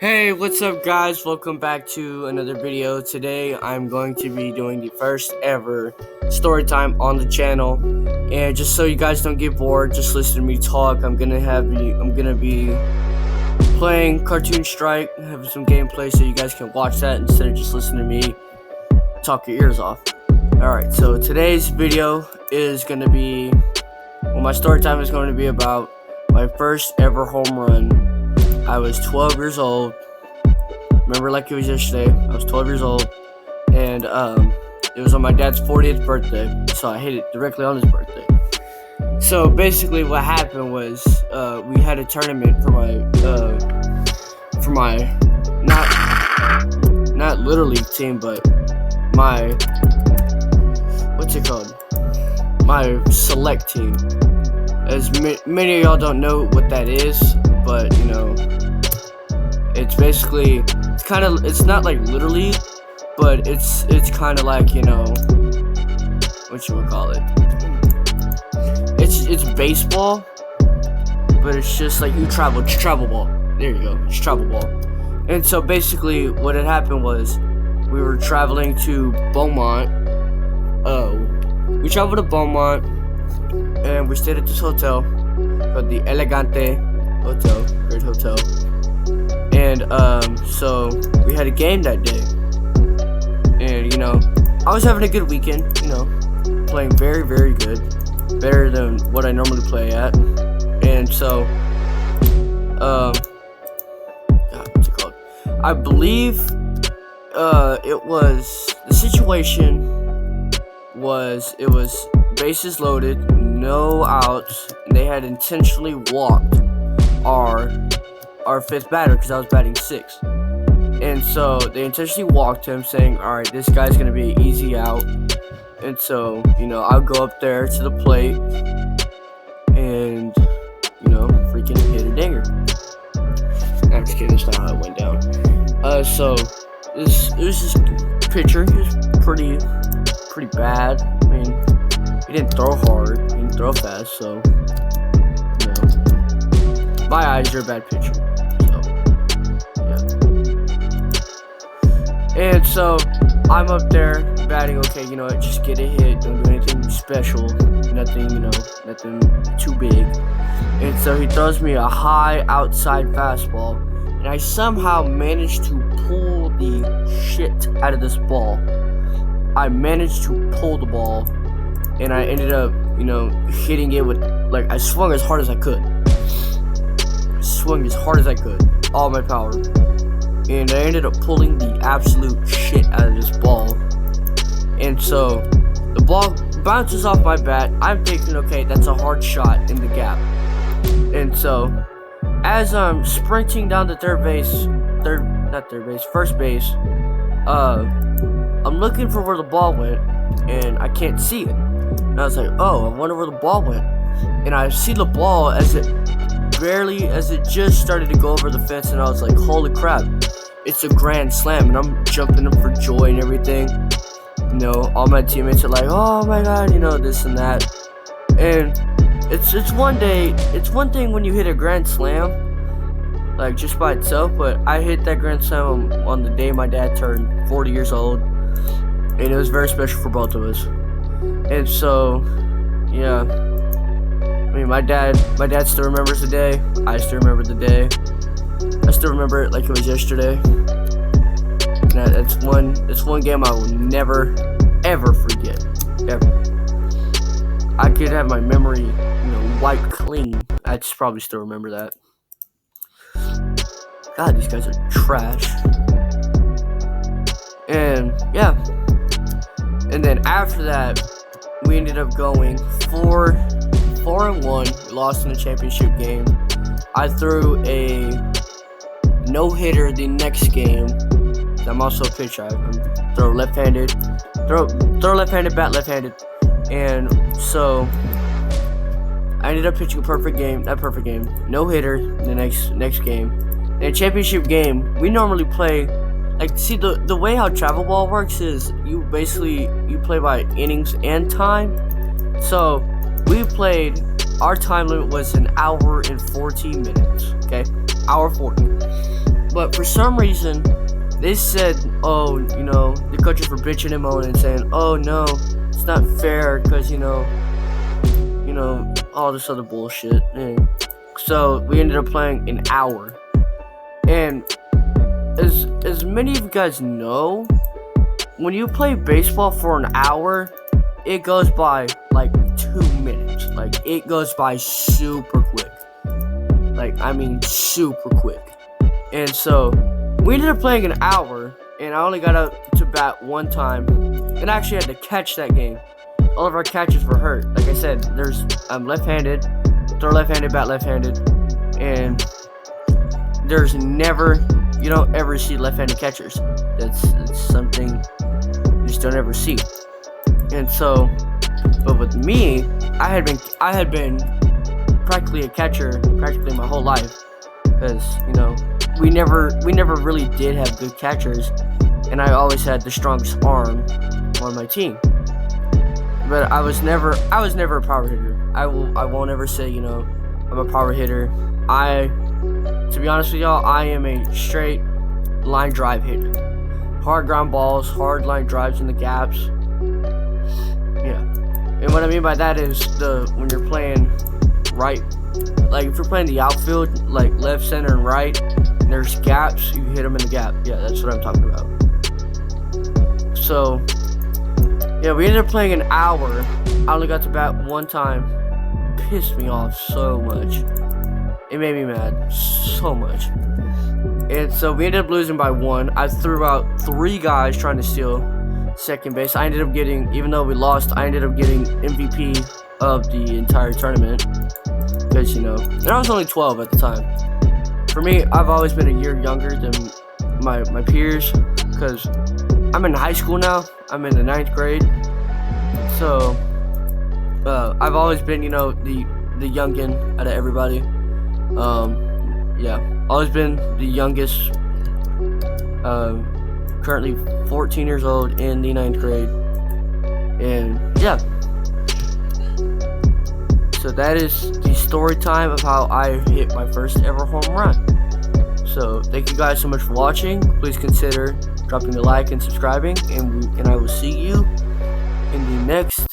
Hey, what's up guys? Welcome back to another video. Today I'm going to be doing the first ever story time on the channel. And just so you guys don't get bored, just listen to me talk. I'm gonna be playing Cartoon Strike, having some gameplay so you guys can watch that instead of just listening to me talk your ears off. Alright, so today's video is gonna be, my story time is going to be about my first ever home run. I was 12 years old. Remember like it was yesterday. I was 12 years old. And it was on my dad's 40th birthday. So I hit it directly on his birthday. So basically what happened was we had a tournament for my not little league team, but my my select team. As many of y'all don't know what that is, but you know, it's basically, it's not like Little League, but it's kind of like, you know, what you would call it. It's baseball, but it's just like it's travel ball. There you go, it's travel ball. And so basically, what had happened was we were traveling to Beaumont. We traveled to Beaumont, and we stayed at this hotel called the Elegante Hotel, great hotel. And so we had a game that day, and you know, I was having a good weekend, you know, playing very, very good, better than what I normally play at. And so God, what's it called? I believe it was, the situation was, it was bases loaded, no outs, and they had intentionally walked our fifth batter because I was batting sixth. And so they intentionally walked him, saying, alright, this guy's gonna be an easy out. And so, you know, I'll go up there to the plate and, you know, freaking hit a dinger. I'm just kidding, that's not how it went down. So it was this pitcher. He was pretty bad. I mean, he didn't throw hard, he didn't throw fast, so, you know, my eyes, you're a bad pitcher. So, yeah. And so, I'm up there batting, okay, you know what, just get a hit, don't do anything special, nothing, you know, nothing too big. And so he throws me a high outside fastball, and I somehow managed to pull the shit out of this ball. I managed to pull the ball, and I ended up, you know, hitting it with, like, I swung as hard as I could. All my power. And I ended up pulling the absolute shit out of this ball. And so, the ball bounces off my bat. I'm thinking, okay, that's a hard shot in the gap. And so, as I'm sprinting down the first base, I'm looking for where the ball went, and I can't see it. And I was like, oh, I wonder where the ball went. And I see the ball as it just started to go over the fence, and I was like, holy crap, it's a grand slam. And I'm jumping up for joy and everything. You know, all my teammates are like, oh my god, you know, this and that. And it's one thing when you hit a grand slam, like just by itself, but I hit that grand slam on the day my dad turned 40 years old. And it was very special for both of us. And so, yeah, I mean, my dad still remembers the day. I still remember the day. I still remember it like it was yesterday. And it's one game I will never, ever forget. Ever. I could have my memory, you know, wiped clean. I just probably still remember that. God, these guys are trash. And, yeah. And then after that, we ended up going 4-1. We lost in the championship game. I threw a no-hitter the next game. I'm also a pitcher. I throw left-handed, bat left-handed. And so I ended up pitching not perfect game, no-hitter the next game. In a championship game, we normally play, like, see, the way how travel ball works is you play by innings and time. So our time limit was an hour and 14 minutes, okay? Hour 40. But for some reason, they said, oh, the coaches were bitching and moaning, saying, oh no, it's not fair, because all this other bullshit. And so we ended up playing an hour. And as many of you guys know, when you play baseball for an hour, it goes by like 2 minutes. Like, it goes by super quick. Like, I mean super quick. And so we ended up playing an hour, and I only got up to bat one time, and I actually had to catch that game. All of our catches were hurt. Like I said, I'm left-handed, throw left-handed, bat left-handed, and you don't ever see left-handed catchers. That's something you just don't ever see. And so, but with me, I had been practically a catcher practically my whole life, because we never really did have good catchers, and I always had the strongest arm on my team. But I was never a power hitter. I won't ever say I'm a power hitter. To be honest with y'all, I am a straight line drive hitter. Hard ground balls, hard line drives in the gaps. Yeah. And what I mean by that is when you're playing right, like if you're playing the outfield, like left, center, and right, and there's gaps, you hit them in the gap. Yeah, that's what I'm talking about. So, yeah, we ended up playing an hour. I only got to bat one time. Pissed me off so much. It made me mad so much. And so we ended up losing by 1. I threw out 3 guys trying to steal second base. I ended up getting, even though we lost, I ended up getting MVP of the entire tournament. Because, and I was only 12 at the time. For me, I've always been a year younger than my peers, because I'm in high school now. I'm in the 9th grade. So, I've always been, the youngin' out of everybody. Always been the youngest. Currently 14 years old in the 9th grade. And, yeah. So that is the story time of how I hit my first ever home run. So, thank you guys so much for watching. Please consider dropping a like and subscribing, and I will see you in the next